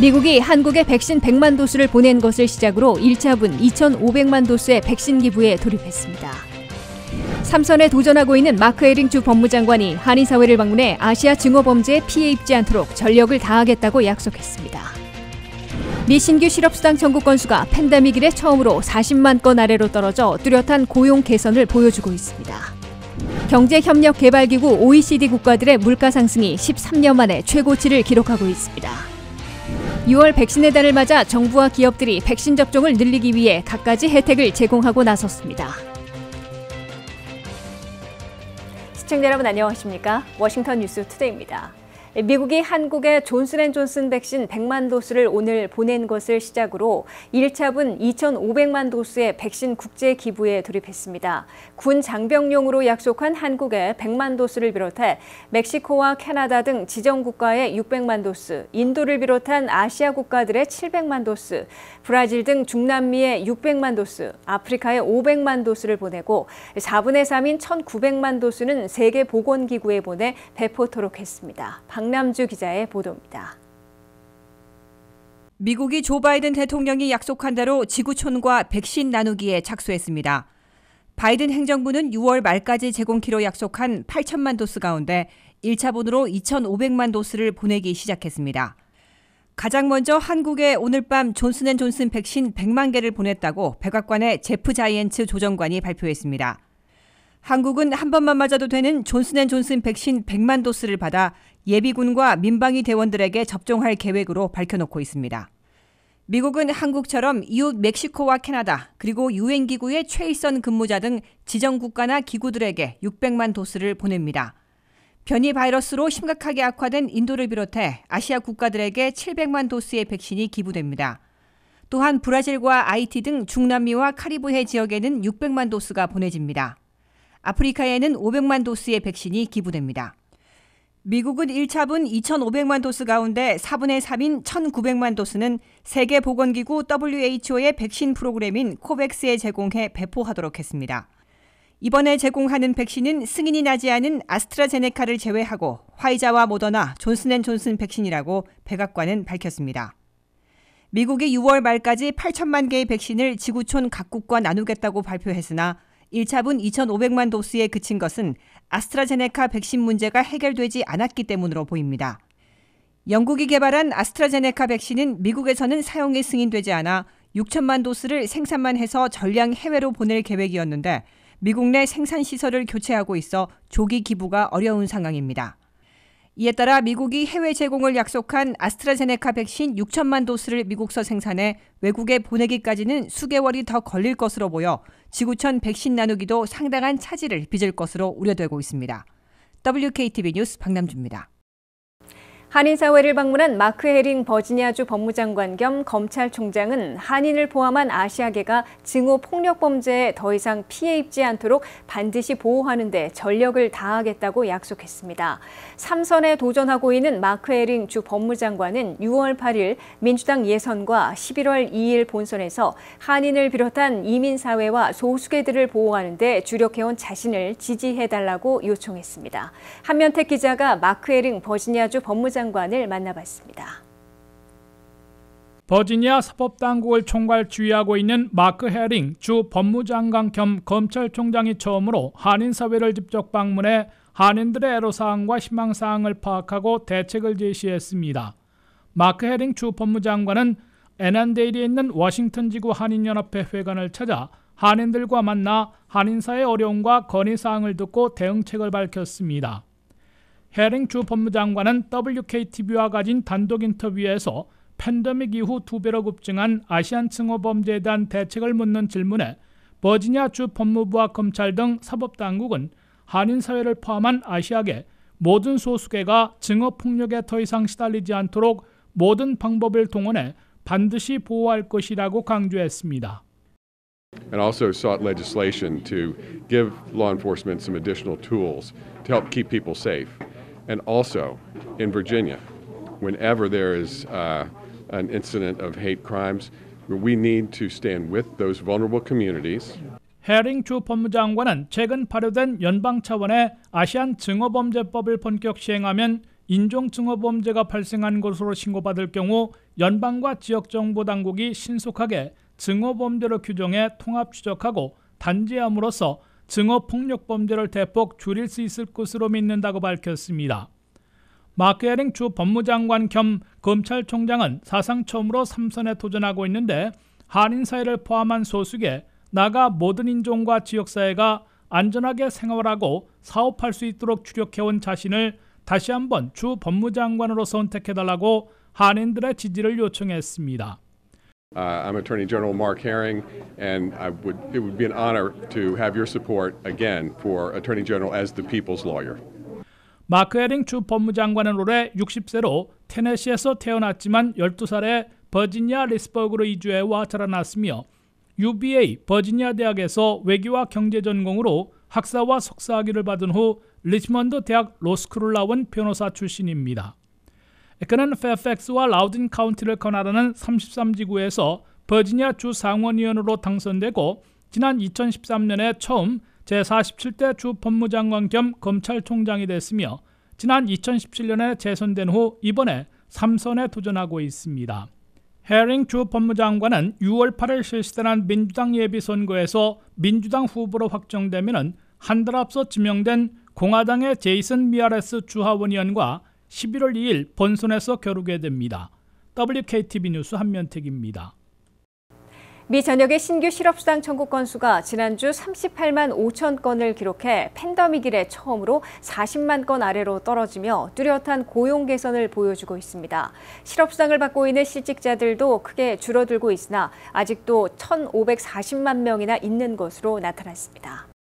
미국이 한국에 백신 100만 도수를 보낸 것을 시작으로 1차분 2,500만 도수의 백신 기부에 돌입했습니다. 3선에 도전하고 있는 마크 헤링 주 법무장관이 한인사회를 방문해 아시아 증오범죄에 피해 입지 않도록 전력을 다하겠다고 약속했습니다. 미 신규 실업수당 청구 건수가 팬데믹 이래 처음으로 40만 건 아래로 떨어져 뚜렷한 고용 개선을 보여주고 있습니다. 경제협력개발기구 OECD 국가들의 물가 상승이 13년 만에 최고치를 기록하고 있습니다. 6월 백신의 달을 맞아 정부와 기업들이 백신 접종을 늘리기 위해 갖가지 혜택을 제공하고 나섰습니다. 시청자 여러분 안녕하십니까? 워싱턴 뉴스 투데이입니다. 미국이 한국에 존슨앤존슨 백신 100만 도수를 오늘 보낸 것을 시작으로 1차분 2,500만 도수의 백신 국제 기부에 돌입했습니다. 군 장병용으로 약속한 한국에 100만 도수를 비롯해 멕시코와 캐나다 등 지정 국가에 600만 도수, 인도를 비롯한 아시아 국가들의 700만 도수, 브라질 등 중남미에 600만 도수, 아프리카에 500만 도수를 보내고 4분의 3인 1,900만 도수는 세계보건기구에 보내 배포토록 했습니다. 박남주 기자의 보도입니다. 미국이 조 바이든 대통령이 약속한 대로 지구촌과 백신 나누기에 착수했습니다. 바이든 행정부는 6월 말까지 제공키로 약속한 8천만 도스 가운데 1차분으로 2,500만 도스를 보내기 시작했습니다. 가장 먼저 한국에 오늘 밤 존슨앤존슨 백신 100만 개를 보냈다고 백악관의 제프 자이언츠 조정관이 발표했습니다. 한국은 한 번만 맞아도 되는 존슨앤존슨 백신 100만 도스를 받아 예비군과 민방위 대원들에게 접종할 계획으로 밝혀놓고 있습니다. 미국은 한국처럼 이웃 멕시코와 캐나다 그리고 유엔기구의 최일선 근무자 등 지정 국가나 기구들에게 600만 도스를 보냅니다. 변이 바이러스로 심각하게 악화된 인도를 비롯해 아시아 국가들에게 700만 도스의 백신이 기부됩니다. 또한 브라질과 아이티 등 중남미와 카리브해 지역에는 600만 도스가 보내집니다. 아프리카에는 500만 도스의 백신이 기부됩니다. 미국은 1차분 2,500만 도스 가운데 4분의 3인 1,900만 도스는 세계보건기구 WHO의 백신 프로그램인 코백스에 제공해 배포하도록 했습니다. 이번에 제공하는 백신은 승인이 나지 않은 아스트라제네카를 제외하고 화이자와 모더나, 존슨앤존슨 백신이라고 백악관은 밝혔습니다. 미국이 6월 말까지 8천만 개의 백신을 지구촌 각국과 나누겠다고 발표했으나 1차분 2,500만 도스에 그친 것은 아스트라제네카 백신 문제가 해결되지 않았기 때문으로 보입니다. 영국이 개발한 아스트라제네카 백신은 미국에서는 사용이 승인되지 않아 6천만 도스를 생산만 해서 전량 해외로 보낼 계획이었는데 미국 내 생산시설을 교체하고 있어 조기 기부가 어려운 상황입니다. 이에 따라 미국이 해외 제공을 약속한 아스트라제네카 백신 6천만 도스를 미국서 생산해 외국에 보내기까지는 수개월이 더 걸릴 것으로 보여 지구촌 백신 나누기도 상당한 차질을 빚을 것으로 우려되고 있습니다. WKTV 뉴스 박남주입니다. 한인사회를 방문한 마크 헤링 버지니아주 법무장관 겸 검찰총장은 한인을 포함한 아시아계가 증오폭력범죄에 더 이상 피해 입지 않도록 반드시 보호하는 데 전력을 다하겠다고 약속했습니다. 3선에 도전하고 있는 마크 헤링 주 법무장관은 6월 8일 민주당 예선과 11월 2일 본선에서 한인을 비롯한 이민사회와 소수계들을 보호하는 데 주력해온 자신을 지지해달라고 요청했습니다. 한면택 기자가 마크 헤링 버지니아주 법무장관을 만나봤습니다. 버지니아 사법당국을 총괄 지휘하고 있는 마크 헤링 주 법무장관 겸 검찰총장이 처음으로 한인사회를 직접 방문해 한인들의 애로사항과 희망사항을 파악하고 대책을 제시했습니다. 마크 헤링 주 법무장관은 애난데일에 있는 워싱턴 지구 한인연합회 회관을 찾아 한인들과 만나 한인사의 어려움과 건의사항을 듣고 대응책을 밝혔습니다. 헤링 주 법무장관은 WKTV와 가진 단독 인터뷰에서 팬데믹 이후 2배로 급증한 아시안 증오범죄에 대한 대책을 묻는 질문에 버지니아 주 법무부와 검찰 등 사법당국은 한인사회를 포함한 아시아계 모든 소수계가 증오폭력에 더 이상 시달리지 않도록 모든 방법을 동원해 반드시 보호할 것이라고 강조했습니다. And also sought legislation to give law enforcement some additional tools to help keep people safe. And also, in Virginia, whenever there is an incident of hate crimes, we need to stand with those vulnerable communities. 헤링 주 법무장관은 최근 발효된 연방 차원의 아시안 증오범죄법을 본격 시행하면 인종증오범죄가 발생한 것으로 신고받을 경우 연방과 지역정보당국이 신속하게 증오범죄로 규정해 통합 추적하고 단죄함으로써 증오폭력범죄를 대폭 줄일 수 있을 것으로 믿는다고 밝혔습니다. 마크 헤링 주 법무장관 겸 검찰총장은 사상 처음으로 3선에 도전하고 있는데 한인사회를 포함한 소수계, 나아가 모든 인종과 지역사회가 안전하게 생활하고 사업할 수 있도록 주력해온 자신을 다시 한번 주 법무장관으로 선택해달라고 한인들의 지지를 요청했습니다. I'm Attorney General Mark Herring, and it would be an honor to have your support again for Attorney General as the people's lawyer. 마크 헤링 주 법무장관은 올해 60세로 테네시에서 태어났지만 12살에 버지니아 리스버그로 이주해와 자라났으며 UVA 버지니아 대학에서 외교와 경제 전공으로 학사와 석사학위를 받은 후 리치먼드 대학 로스쿨을 나온 변호사 출신입니다. 그는 페어팩스와 라우든 카운티를 거나르는 33지구에서 버지니아 주 상원의원으로 당선되고 지난 2013년에 처음 제47대 주 법무장관 겸 검찰총장이 됐으며 지난 2017년에 재선된 후 이번에 3선에 도전하고 있습니다. 헤링 주 법무장관은 6월 8일 실시되는 민주당 예비선거에서 민주당 후보로 확정되면 한 달 앞서 지명된 공화당의 제이슨 미아레스 주하원의원과 11월 2일 본선에서 겨루게 됩니다. WKTV 뉴스 한면택입니다. 미 전역의 신규 실업수당 청구 건수가 지난주 38만 5천 건을 기록해 팬데믹 이래 처음으로 40만 건 아래로 떨어지며 뚜렷한 고용 개선을 보여주고 있습니다. 실업수당을 받고 있는 실직자들도 크게 줄어들고 있으나 아직도 1,540만 명이나 있는 것으로 나타났습니다.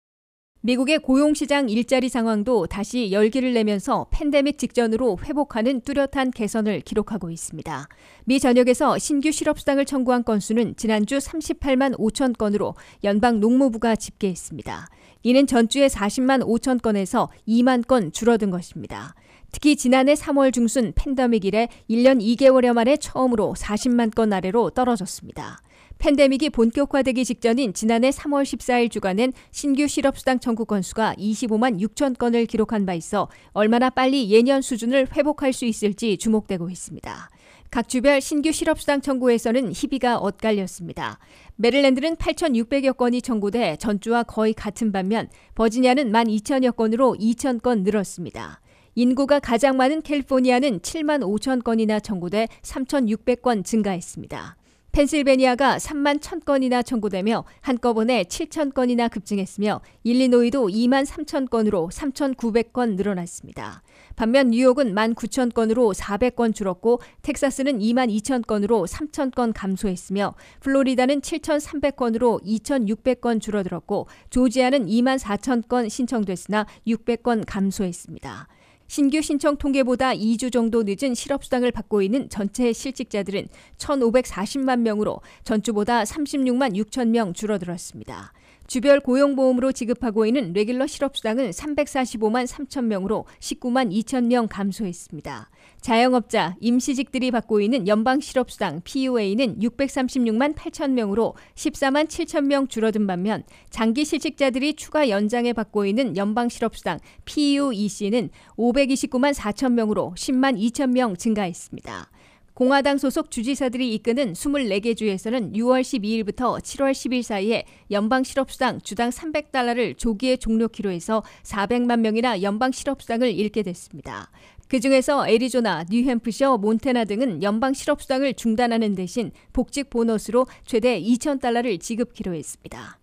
미국의 고용시장 일자리 상황도 다시 열기를 내면서 팬데믹 직전으로 회복하는 뚜렷한 개선을 기록하고 있습니다. 미 전역에서 신규 실업수당을 청구한 건수는 지난주 38만 5천 건으로 연방 농무부가 집계했습니다. 이는 전주의 40만 5천 건에서 2만 건 줄어든 것입니다. 특히 지난해 3월 중순 팬데믹 이래 1년 2개월여 만에 처음으로 40만 건 아래로 떨어졌습니다. 팬데믹이 본격화되기 직전인 지난해 3월 14일 주간엔 신규 실업수당 청구 건수가 25만 6천 건을 기록한 바 있어 얼마나 빨리 예년 수준을 회복할 수 있을지 주목되고 있습니다. 각 주별 신규 실업수당 청구에서는 희비가 엇갈렸습니다. 메릴랜드는 8,600여 건이 청구돼 전주와 거의 같은 반면 버지니아는 12,000여 건으로 2천 건 늘었습니다. 인구가 가장 많은 캘리포니아는 7만 5천 건이나 청구돼 3,600건 증가했습니다. 펜실베니아가 3만 1,000건이나 청구되며 한꺼번에 7,000건이나 급증했으며 일리노이도 2만 3천 건으로 3,900건 늘어났습니다. 반면 뉴욕은 1만 9천 건으로 400건 줄었고 텍사스는 2만 2천 건으로 3,000건 감소했으며 플로리다는 7,300건으로 2,600건 줄어들었고 조지아는 2만 4천 건 신청됐으나 600건 감소했습니다. 신규 신청 통계보다 2주 정도 늦은 실업수당을 받고 있는 전체 실직자들은 1,540만 명으로 전주보다 36만 6천 명 줄어들었습니다. 주별 고용보험으로 지급하고 있는 레귤러 실업수당은 345만 3천 명으로 19만 2천 명 감소했습니다. 자영업자, 임시직들이 받고 있는 연방실업수당 PUA는 636만 8천 명으로 14만 7천 명 줄어든 반면 장기실직자들이 추가 연장해 받고 있는 연방실업수당 PUEC는 529만 4천 명으로 10만 2천 명 증가했습니다. 공화당 소속 주지사들이 이끄는 24개 주에서는 6월 12일부터 7월 10일 사이에 연방 실업수당 주당 $300를 조기에 종료키로 해서 400만 명이나 연방 실업수당을 잃게 됐습니다. 그중에서 애리조나, 뉴햄프셔, 몬태나 등은 연방 실업수당을 중단하는 대신 복직 보너스로 최대 $2,000를 지급키로 했습니다.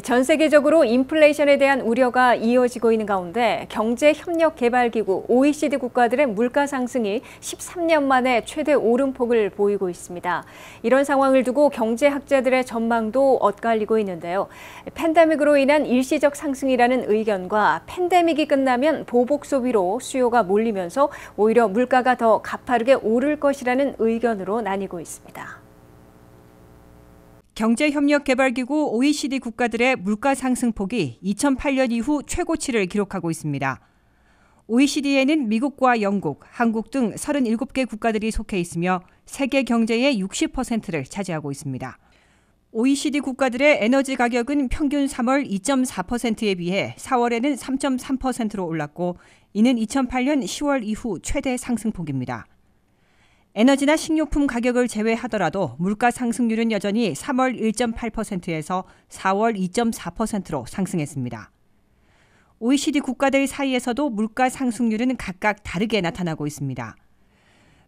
전 세계적으로 인플레이션에 대한 우려가 이어지고 있는 가운데 경제협력개발기구 OECD 국가들의 물가 상승이 13년 만에 최대 오름폭을 보이고 있습니다. 이런 상황을 두고 경제학자들의 전망도 엇갈리고 있는데요. 팬데믹으로 인한 일시적 상승이라는 의견과 팬데믹이 끝나면 보복 소비로 수요가 몰리면서 오히려 물가가 더 가파르게 오를 것이라는 의견으로 나뉘고 있습니다. 경제협력개발기구 OECD 국가들의 물가 상승폭이 2008년 이후 최고치를 기록하고 있습니다. OECD에는 미국과 영국, 한국 등 37개 국가들이 속해 있으며 세계 경제의 60%를 차지하고 있습니다. OECD 국가들의 에너지 가격은 평균 3월 2.4%에 비해 4월에는 3.3%로 올랐고 이는 2008년 10월 이후 최대 상승폭입니다. 에너지나 식료품 가격을 제외하더라도 물가 상승률은 여전히 3월 1.8%에서 4월 2.4%로 상승했습니다. OECD 국가들 사이에서도 물가 상승률은 각각 다르게 나타나고 있습니다.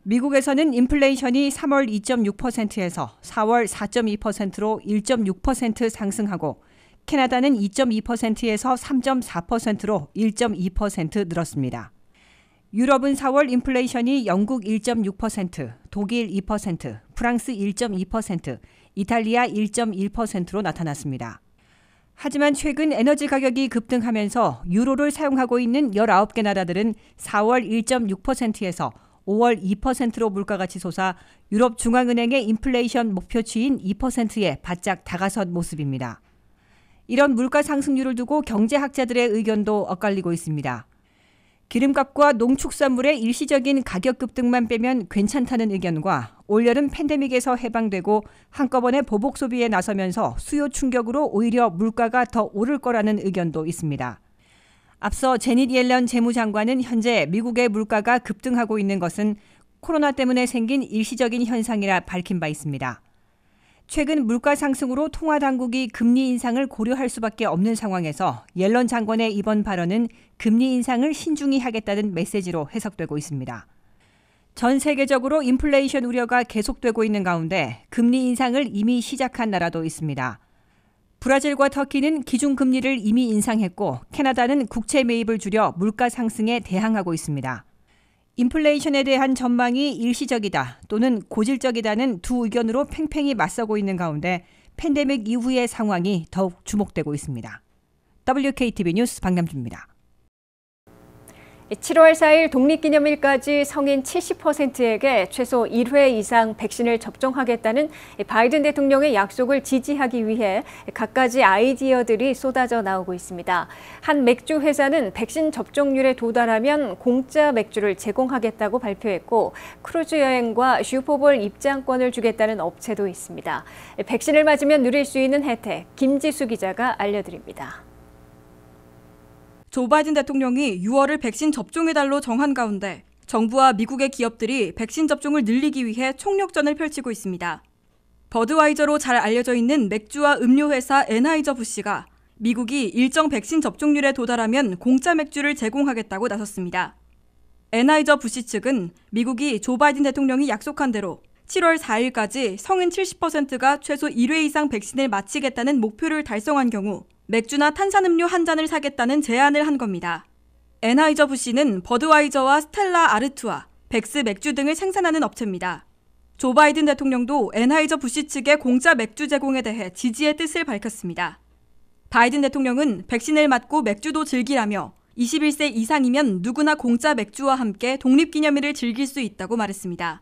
미국에서는 인플레이션이 3월 2.6%에서 4월 4.2%로 1.6% 상승하고 캐나다는 2.2%에서 3.4%로 1.2% 늘었습니다. 유럽은 4월 인플레이션이 영국 1.6%, 독일 2%, 프랑스 1.2%, 이탈리아 1.1%로 나타났습니다. 하지만 최근 에너지 가격이 급등하면서 유로를 사용하고 있는 19개 나라들은 4월 1.6%에서 5월 2%로 물가가 치솟아 유럽 중앙은행의 인플레이션 목표치인 2%에 바짝 다가선 모습입니다. 이런 물가 상승률을 두고 경제학자들의 의견도 엇갈리고 있습니다. 기름값과 농축산물의 일시적인 가격 급등만 빼면 괜찮다는 의견과 올여름 팬데믹에서 해방되고 한꺼번에 보복 소비에 나서면서 수요 충격으로 오히려 물가가 더 오를 거라는 의견도 있습니다. 앞서 제닛 옐런 재무장관은 현재 미국의 물가가 급등하고 있는 것은 코로나 때문에 생긴 일시적인 현상이라 밝힌 바 있습니다. 최근 물가 상승으로 통화 당국이 금리 인상을 고려할 수밖에 없는 상황에서 옐런 장관의 이번 발언은 금리 인상을 신중히 하겠다는 메시지로 해석되고 있습니다. 전 세계적으로 인플레이션 우려가 계속되고 있는 가운데 금리 인상을 이미 시작한 나라도 있습니다. 브라질과 터키는 기준금리를 이미 인상했고 캐나다는 국채 매입을 줄여 물가 상승에 대항하고 있습니다. 인플레이션에 대한 전망이 일시적이다 또는 고질적이다는 두 의견으로 팽팽히 맞서고 있는 가운데 팬데믹 이후의 상황이 더욱 주목되고 있습니다. WKTV 뉴스 박남주입니다. 7월 4일 독립기념일까지 성인 70%에게 최소 1회 이상 백신을 접종하겠다는 바이든 대통령의 약속을 지지하기 위해 갖가지 아이디어들이 쏟아져 나오고 있습니다. 한 맥주 회사는 백신 접종률에 도달하면 공짜 맥주를 제공하겠다고 발표했고 크루즈 여행과 슈퍼볼 입장권을 주겠다는 업체도 있습니다. 백신을 맞으면 누릴 수 있는 혜택, 김지수 기자가 알려드립니다. 조 바이든 대통령이 6월을 백신 접종의 달로 정한 가운데 정부와 미국의 기업들이 백신 접종을 늘리기 위해 총력전을 펼치고 있습니다. 버드와이저로 잘 알려져 있는 맥주와 음료 회사 애나이저부시가 미국이 일정 백신 접종률에 도달하면 공짜 맥주를 제공하겠다고 나섰습니다. 애나이저부시 측은 미국이 조 바이든 대통령이 약속한 대로 7월 4일까지 성인 70%가 최소 1회 이상 백신을 마치겠다는 목표를 달성한 경우 맥주나 탄산음료 한 잔을 사겠다는 제안을 한 겁니다. 애나이저부시는 버드와이저와 스텔라 아르투아, 벡스 맥주 등을 생산하는 업체입니다. 조 바이든 대통령도 애나이저부시 측의 공짜 맥주 제공에 대해 지지의 뜻을 밝혔습니다. 바이든 대통령은 백신을 맞고 맥주도 즐기라며 21세 이상이면 누구나 공짜 맥주와 함께 독립기념일을 즐길 수 있다고 말했습니다.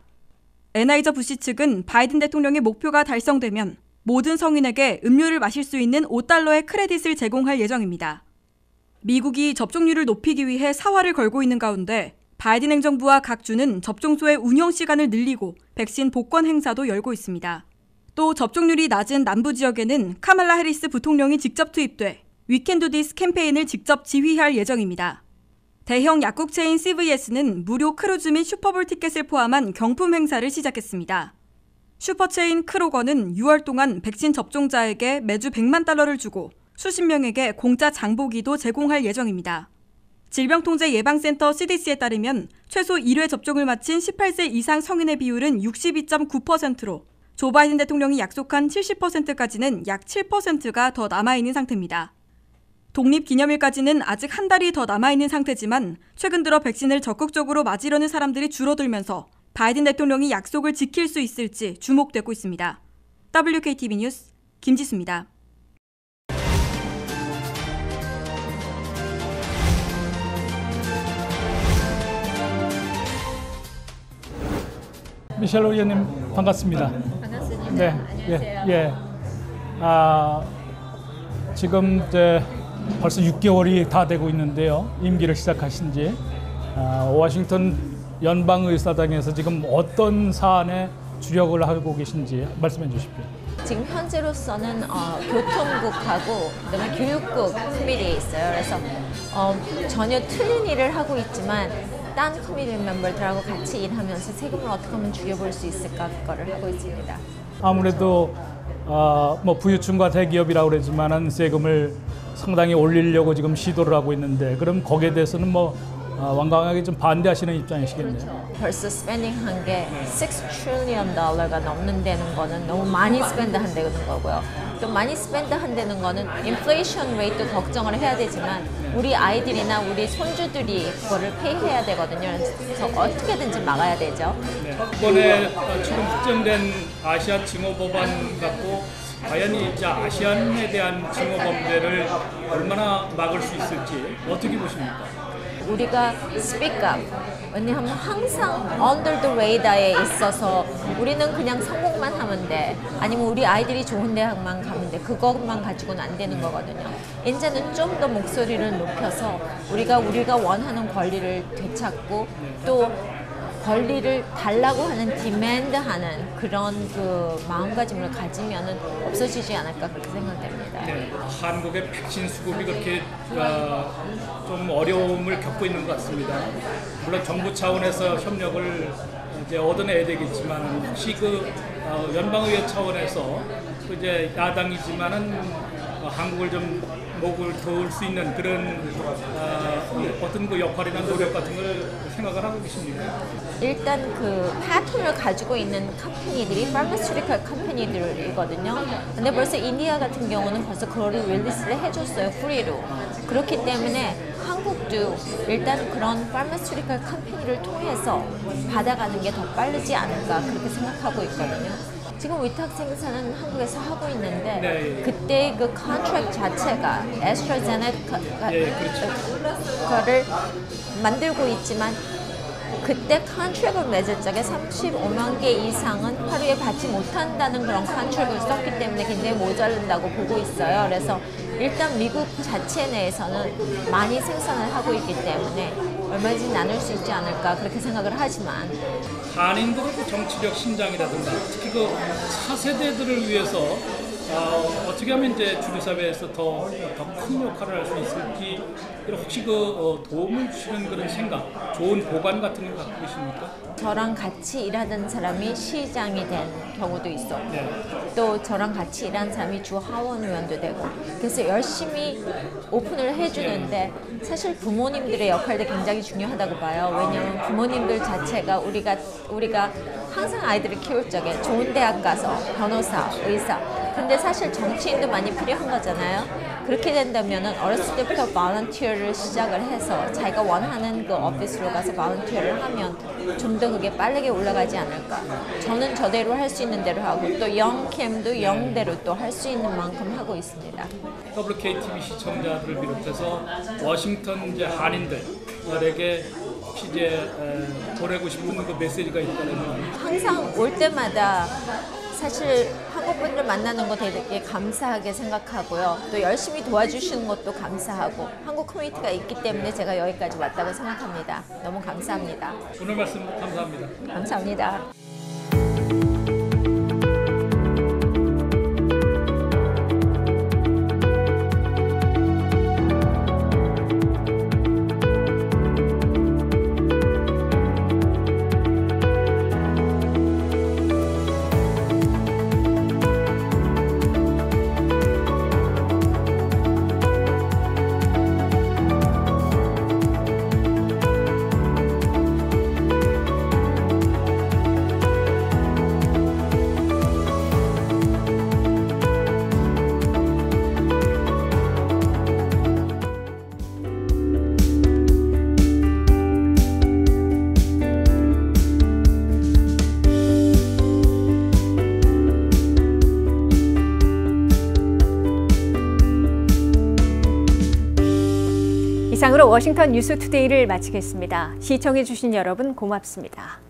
애나이저부시 측은 바이든 대통령의 목표가 달성되면 모든 성인에게 음료를 마실 수 있는 $5의 크레딧을 제공할 예정입니다. 미국이 접종률을 높이기 위해 사활을 걸고 있는 가운데 바이든 행정부와 각 주는 접종소의 운영 시간을 늘리고 백신 복권 행사도 열고 있습니다. 또 접종률이 낮은 남부 지역에는 카말라 해리스 부통령이 직접 투입돼 We Can Do This 캠페인을 직접 지휘할 예정입니다. 대형 약국 체인 CVS는 무료 크루즈 및 슈퍼볼 티켓을 포함한 경품 행사를 시작했습니다. 슈퍼체인 크로거는 6월 동안 백신 접종자에게 매주 $100만 주고 수십 명에게 공짜 장보기도 제공할 예정입니다. 질병통제예방센터 CDC에 따르면 최소 1회 접종을 마친 18세 이상 성인의 비율은 62.9%로 조 바이든 대통령이 약속한 70%까지는 약 7%가 더 남아있는 상태입니다. 독립기념일까지는 아직 한 달이 더 남아있는 상태지만 최근 들어 백신을 적극적으로 맞으려는 사람들이 줄어들면서 바이든 대통령이 약속을 지킬 수 있을지 주목되고 있습니다. WKTV 뉴스 김지수입니다. 미셸 의원님 반갑습니다. 반갑습니다. 네, 안녕하세요. 지금 이제 벌써 6개월이 다 되고 있는데요. 임기를 시작하신 지 워싱턴 연방의사당에서 지금 어떤 사안에 주력을 하고 계신지 말씀해 주십시오. 지금 현재로서는 교통국하고 그다음에 교육국 밀이 있어요. 그래서 전혀 틀린 일을 하고 있지만 딴 커뮤니티 멤버들하고 같이 일하면서 세금을 어떻게 하면 줄여볼 수 있을까 그거를 하고 있습니다. 아무래도 뭐 부유층과 대기업이라고 그러지만은 세금을 상당히 올리려고 지금 시도를 하고 있는데 그럼 거기에 대해서는 뭐 완강하게 좀 반대하시는 입장이시겠네요. 벌써 스펜딩 한 게 $6 trillion 넘는다는 거는 너무 많이 스펜드 한다는 거고요. 또 많이 스펜드 한다는 거는 인플레이션 레이트 걱정을 해야 되지만 우리 아이들이나 우리 손주들이 그거를 페이해야 되거든요. 그래서 어떻게든지 막아야 되죠. 네. 이번에 지금 확정된 아시아 징후 법안 갖고 과연 이제 아시안에 대한 징후 범죄를 얼마나 막을 수 있을지 어떻게 보십니까? 우리가 speak up. 왜냐하면 항상 under the radar에 있어서 우리는 그냥 성공만 하면 돼. 아니면 우리 아이들이 좋은 대학만 가면 돼. 그것만 가지고는 안 되는 거거든요. 이제는 좀 더 목소리를 높여서 우리가 원하는 권리를 되찾고 또 권리를 달라고 하는 디맨드하는 그런 그 마음가짐을 가지면은 없어지지 않을까 그렇게 생각됩니다. 네, 한국의 백신 수급이 그렇게 좀 어려움을 겪고 있는 것 같습니다. 물론 정부 차원에서 협력을 이제 얻어내야 되겠지만 혹시 그 연방의회 차원에서 또 이제 야당이지만은 한국을 좀 목을 도울 수 있는 그런 어떤 그 역할이나 노력 같은 걸 생각을 하고 계십니까? 일단 그 패턴을 가지고 있는 컴퍼니들이 파마스유티컬 컴퍼니들이거든요. 근데 벌써 인디아 같은 경우는 벌써 그거를 릴리스를 해줬어요. 프리로. 그렇기 때문에 한국도 일단 그런 파마스유티컬 컴퍼니를 통해서 받아가는 게 더 빠르지 않을까 그렇게 생각하고 있거든요. 지금 위탁 생산은 한국에서 하고 있는데 네. 그때 그 컨트랙트 자체가 에스트라제네카를 만들고 있지만 그때 컨트랙을 맺을 적에 35만 개 이상은 하루에 받지 못한다는 그런 컨트랙을 썼기 때문에 굉장히 모자란다고 보고 있어요. 그래서 일단 미국 자체 내에서는 많이 생산을 하고 있기 때문에 얼마든지 나눌 수 있지 않을까 그렇게 생각을 하지만 한인들의 그 정치력 신장이라든가 특히 그 차세대들을 위해서 어떻게 하면 이제 주류사회에서 더 큰 역할을 할 수 있을지 혹시 그 도움을 주시는 그런 생각, 좋은 보관 같은 걸 갖고 계십니까? 저랑 같이 일하던 사람이 시장이 된 경우도 있었고 네. 또 저랑 같이 일하는 사람이 주 하원 의원도 되고 그래서 열심히 오픈을 해주는데 사실 부모님들의 역할도 굉장히 중요하다고 봐요. 왜냐하면 부모님들 자체가 우리가 항상 아이들을 키울 적에 좋은 대학 가서 변호사, 의사 근데 사실 정치인도 많이 필요한 거잖아요. 그렇게 된다면 어렸을 때부터 volunteer를 시작을 해서 자기가 원하는 그 오피스로 가서 volunteer를 하면 좀 더 그게 빠르게 올라가지 않을까. 저는 저대로 할 수 있는 대로 하고 또 영캠도 영대로 또 할 수 있는 만큼 하고 있습니다. WKTV 시청자들을 비롯해서 워싱턴 이제 한인들에게 혹시 이제 보내고 싶은 그 메시지가 있다면 항상 올 때마다 사실 한국 분들 만나는 거 되게 감사하게 생각하고요. 또 열심히 도와주시는 것도 감사하고 한국 커뮤니티가 있기 때문에 제가 여기까지 왔다고 생각합니다. 너무 감사합니다. 오늘 말씀 감사합니다. 감사합니다. 이상으로 워싱턴 뉴스투데이를 마치겠습니다. 시청해주신 여러분 고맙습니다.